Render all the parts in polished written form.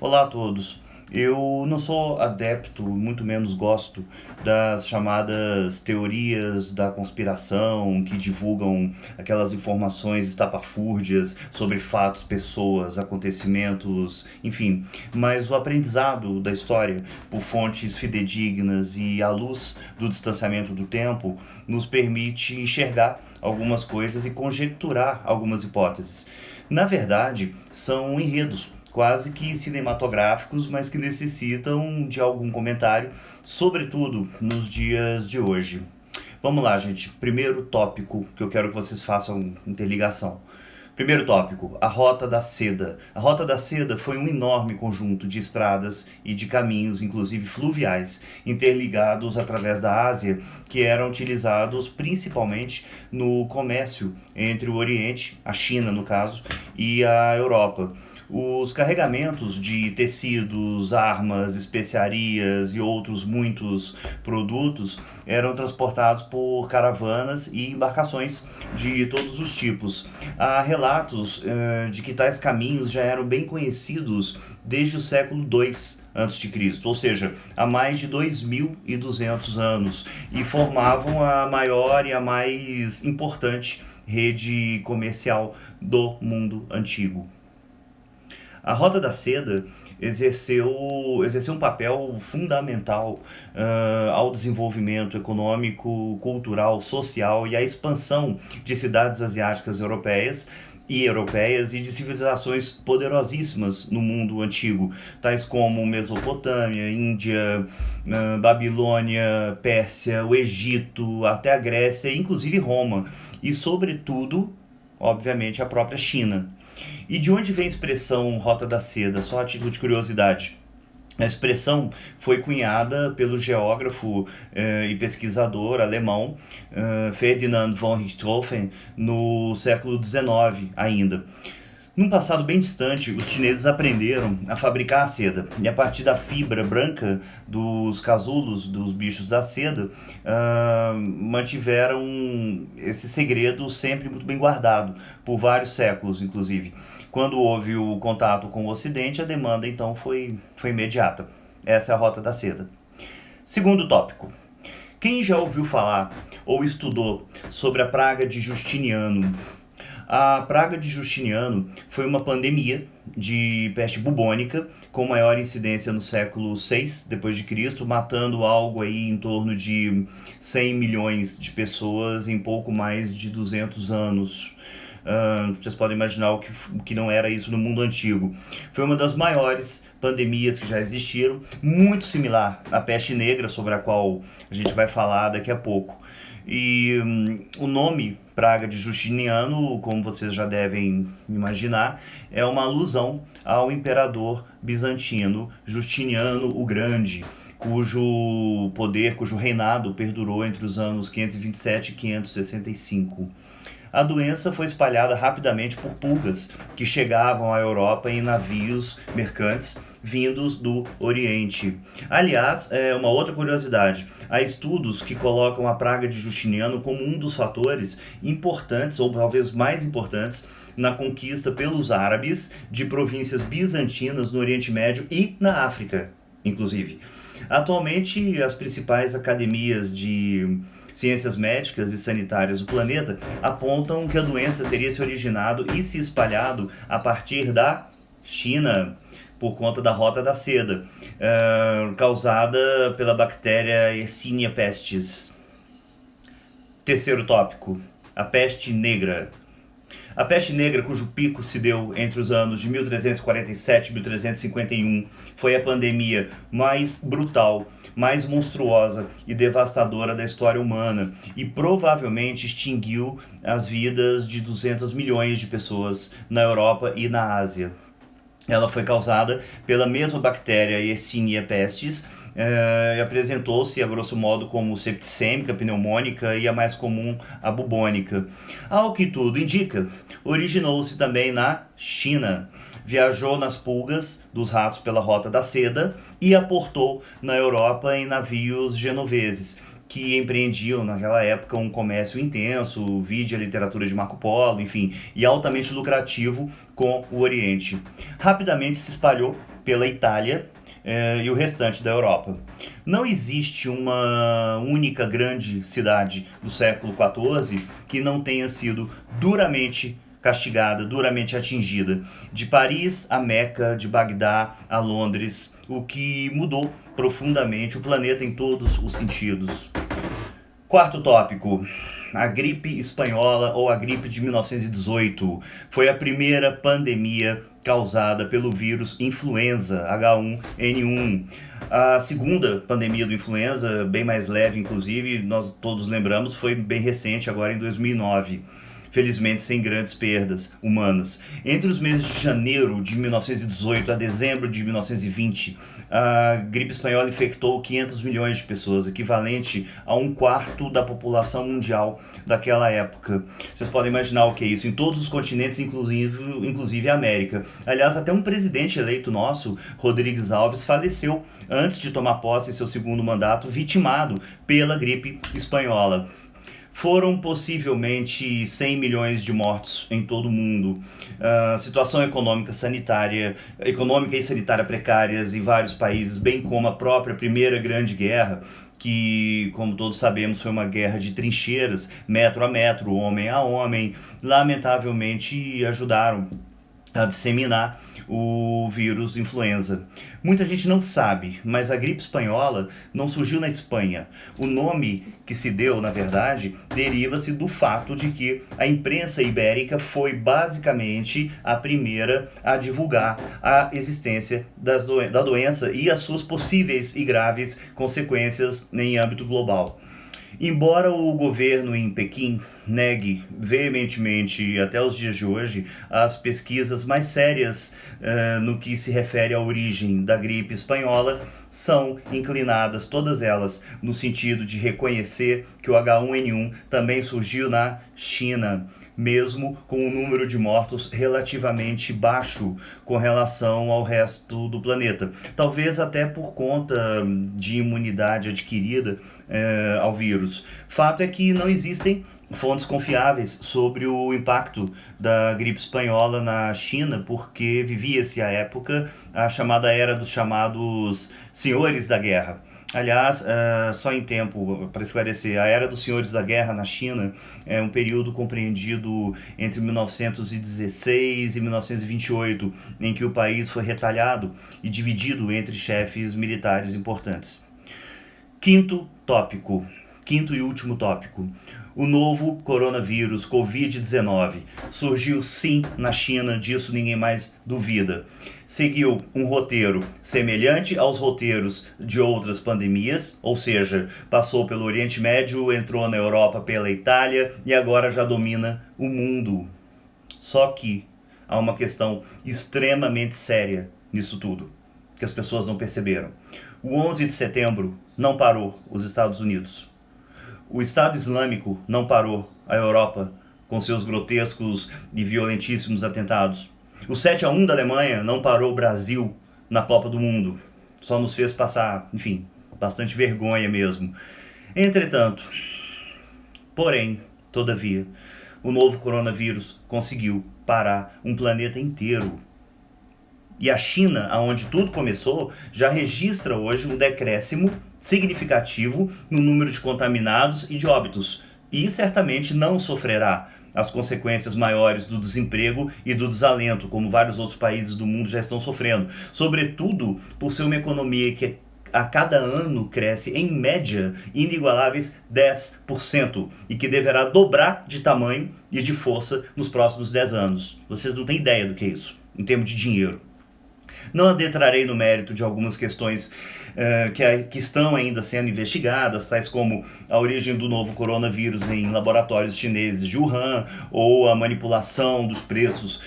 Olá a todos. Eu não sou adepto, muito menos gosto das chamadas teorias da conspiração que divulgam aquelas informações estapafúrdias sobre fatos, pessoas, acontecimentos, enfim. Mas o aprendizado da história por fontes fidedignas e à luz do distanciamento do tempo nos permite enxergar algumas coisas e conjecturar algumas hipóteses. Na verdade, são enredos quase que cinematográficos, mas que necessitam de algum comentário, sobretudo nos dias de hoje. Vamos lá, gente. Primeiro tópico que eu quero que vocês façam interligação. Primeiro tópico, a Rota da Seda. A Rota da Seda foi um enorme conjunto de estradas e de caminhos, inclusive fluviais, interligados através da Ásia, que eram utilizados principalmente no comércio entre o Oriente, a China no caso, e a Europa. Os carregamentos de tecidos, armas, especiarias e outros muitos produtos eram transportados por caravanas e embarcações de todos os tipos. Há relatos de que tais caminhos já eram bem conhecidos desde o século II a.C., ou seja, há mais de 2.200 anos, e formavam a maior e a mais importante rede comercial do mundo antigo. A Rota da Seda exerceu um papel fundamental ao desenvolvimento econômico, cultural, social e à expansão de cidades asiáticas europeias e de civilizações poderosíssimas no mundo antigo, tais como Mesopotâmia, Índia, Babilônia, Pérsia, o Egito, até a Grécia, inclusive Roma, e sobretudo, obviamente, a própria China. E de onde vem a expressão Rota da Seda? Só a título de curiosidade. A expressão foi cunhada pelo geógrafo e pesquisador alemão Ferdinand von Richthofen no século XIX ainda. Num passado bem distante, os chineses aprenderam a fabricar a seda e a partir da fibra branca dos casulos dos bichos da seda mantiveram esse segredo sempre muito bem guardado por vários séculos, inclusive. Quando houve o contato com o Ocidente, a demanda então foi imediata. Essa é a Rota da Seda. Segundo tópico. Quem já ouviu falar ou estudou sobre a praga de Justiniano? A praga de Justiniano foi uma pandemia de peste bubônica com maior incidência no século VI d.C., matando algo aí em torno de 100 milhões de pessoas em pouco mais de 200 anos. Vocês podem imaginar o que não era isso no mundo antigo. Foi uma das maiores pandemias que já existiram, muito similar à peste negra, sobre a qual a gente vai falar daqui a pouco. E o nome Praga de Justiniano, como vocês já devem imaginar, é uma alusão ao imperador bizantino Justiniano o Grande, cujo reinado perdurou entre os anos 527 e 565. A doença foi espalhada rapidamente por pulgas que chegavam à Europa em navios mercantes vindos do Oriente. Aliás, uma outra curiosidade, há estudos que colocam a praga de Justiniano como um dos fatores importantes, ou talvez mais importantes, na conquista pelos árabes de províncias bizantinas no Oriente Médio e na África, inclusive. Atualmente, as principais academias de ciências médicas e sanitárias do planeta apontam que a doença teria se originado e se espalhado a partir da China, por conta da Rota da Seda, causada pela bactéria Yersinia pestis. Terceiro tópico, a peste negra. A peste negra, cujo pico se deu entre os anos de 1347 e 1351, foi a pandemia mais brutal, mais monstruosa e devastadora da história humana e provavelmente extinguiu as vidas de 200 milhões de pessoas na Europa e na Ásia. Ela foi causada pela mesma bactéria Yersinia pestis, e apresentou-se, a grosso modo, como septicêmica, pneumônica e a mais comum, a bubônica. Ao que tudo indica, originou-se também na China. Viajou nas pulgas dos ratos pela Rota da Seda e aportou na Europa em navios genoveses, que empreendiam naquela época um comércio intenso, vide a literatura de Marco Polo, enfim, e altamente lucrativo com o Oriente. Rapidamente se espalhou pela Itália e o restante da Europa. Não existe uma única grande cidade do século XIV que não tenha sido duramente castigada, duramente atingida. De Paris a Meca, de Bagdá a Londres, o que mudou profundamente o planeta em todos os sentidos. Quarto tópico, a gripe espanhola ou a gripe de 1918 foi a primeira pandemia causada pelo vírus influenza H1N1. A segunda pandemia do influenza, bem mais leve inclusive, nós todos lembramos, foi bem recente, agora em 2009. Felizmente sem grandes perdas humanas. Entre os meses de janeiro de 1918 a dezembro de 1920, a gripe espanhola infectou 500 milhões de pessoas, equivalente a 1/4 da população mundial daquela época. Vocês podem imaginar o que é isso, em todos os continentes, inclusive a América. Aliás, até um presidente eleito nosso, Rodrigues Alves, faleceu antes de tomar posse em seu segundo mandato, vitimado pela gripe espanhola. Foram possivelmente 100 milhões de mortos em todo o mundo. Situação econômica e sanitária precárias em vários países, bem como a própria Primeira Grande Guerra, que, como todos sabemos, foi uma guerra de trincheiras, metro a metro, homem a homem, lamentavelmente ajudaram a disseminar o vírus influenza. Muita gente não sabe, mas a gripe espanhola não surgiu na Espanha. O nome que se deu, na verdade, deriva-se do fato de que a imprensa ibérica foi basicamente a primeira a divulgar a existência da doença e as suas possíveis e graves consequências em âmbito global. Embora o governo em Pequim negue veementemente até os dias de hoje as pesquisas mais sérias no que se refere à origem da gripe espanhola, são inclinadas todas elas no sentido de reconhecer que o H1N1 também surgiu na China, mesmo com um número de mortos relativamente baixo com relação ao resto do planeta. Talvez até por conta de imunidade adquirida ao vírus. Fato é que não existem fontes confiáveis sobre o impacto da gripe espanhola na China, porque vivia-se à época a chamada era dos chamados senhores da guerra. Aliás, só em tempo, para esclarecer, a Era dos Senhores da Guerra na China é um período compreendido entre 1916 e 1928, em que o país foi retalhado e dividido entre chefes militares importantes. Quinto e último tópico. O novo coronavírus, Covid-19, surgiu sim na China, disso ninguém mais duvida. Seguiu um roteiro semelhante aos roteiros de outras pandemias, ou seja, passou pelo Oriente Médio, entrou na Europa pela Itália e agora já domina o mundo. Só que há uma questão extremamente séria nisso tudo, que as pessoas não perceberam. O 11 de setembro não parou os Estados Unidos. O Estado Islâmico não parou a Europa com seus grotescos e violentíssimos atentados. O 7-1 da Alemanha não parou o Brasil na Copa do Mundo. Só nos fez passar, enfim, bastante vergonha mesmo. Entretanto, porém, todavia, o novo coronavírus conseguiu parar um planeta inteiro. E a China, onde tudo começou, já registra hoje um decréscimo significativo no número de contaminados e de óbitos. E certamente não sofrerá as consequências maiores do desemprego e do desalento, como vários outros países do mundo já estão sofrendo. Sobretudo por ser uma economia que a cada ano cresce, em média, inigualáveis 10%, e que deverá dobrar de tamanho e de força nos próximos 10 anos. Vocês não têm ideia do que é isso, em termos de dinheiro. Não adentrarei no mérito de algumas questões que estão ainda sendo investigadas, tais como a origem do novo coronavírus em laboratórios chineses de Wuhan, ou a manipulação dos preços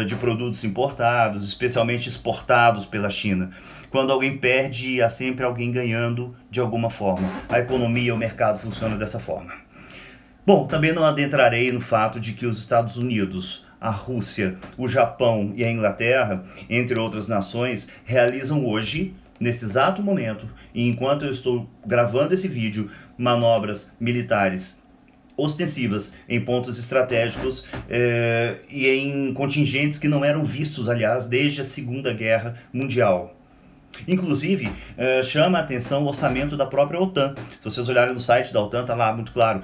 de produtos importados, especialmente exportados pela China. Quando alguém perde, há sempre alguém ganhando de alguma forma. A economia e o mercado funcionam dessa forma. Bom, também não adentrarei no fato de que os Estados Unidos, a Rússia, o Japão e a Inglaterra, entre outras nações, realizam hoje, nesse exato momento, e enquanto eu estou gravando esse vídeo, manobras militares ostensivas em pontos estratégicos e em contingentes que não eram vistos, aliás, desde a Segunda Guerra Mundial. Inclusive, chama a atenção o orçamento da própria OTAN. Se vocês olharem no site da OTAN, está lá muito claro,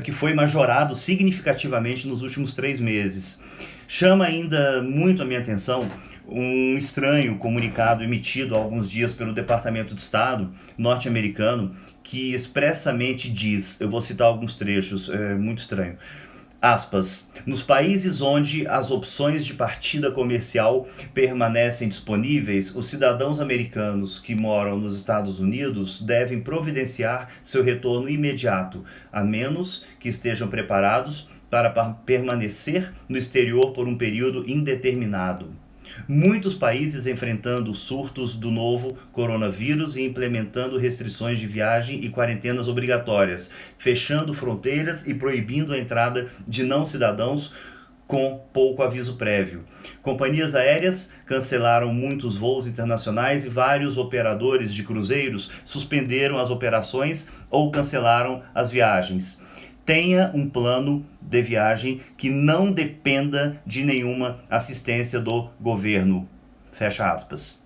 que foi majorado significativamente nos últimos 3 meses. Chama ainda muito a minha atenção um estranho comunicado emitido há alguns dias pelo Departamento de Estado norte-americano, que expressamente diz, eu vou citar alguns trechos, muito estranho, aspas, nos países onde as opções de partida comercial permanecem disponíveis, os cidadãos americanos que moram nos Estados Unidos devem providenciar seu retorno imediato, a menos que estejam preparados para permanecer no exterior por um período indeterminado. Muitos países enfrentando surtos do novo coronavírus e implementando restrições de viagem e quarentenas obrigatórias, fechando fronteiras e proibindo a entrada de não cidadãos com pouco aviso prévio. Companhias aéreas cancelaram muitos voos internacionais e vários operadores de cruzeiros suspenderam as operações ou cancelaram as viagens. Tenha um plano de viagem que não dependa de nenhuma assistência do governo. Fecha aspas.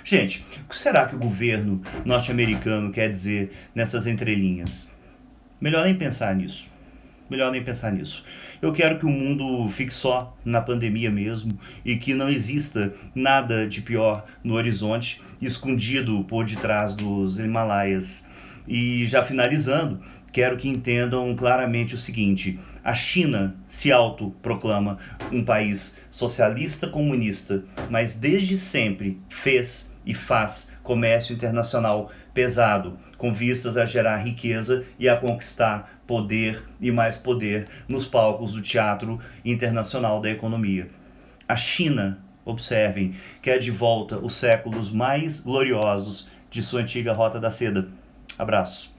Gente, o que será que o governo norte-americano quer dizer nessas entrelinhas? Melhor nem pensar nisso. Melhor nem pensar nisso. Eu quero que o mundo fique só na pandemia mesmo e que não exista nada de pior no horizonte, escondido por detrás dos Himalaias. E já finalizando, quero que entendam claramente o seguinte: a China se autoproclama um país socialista comunista, mas desde sempre fez e faz comércio internacional pesado, com vistas a gerar riqueza e a conquistar poder e mais poder nos palcos do teatro internacional da economia. A China, observem, quer de volta os séculos mais gloriosos de sua antiga Rota da Seda. Abraço.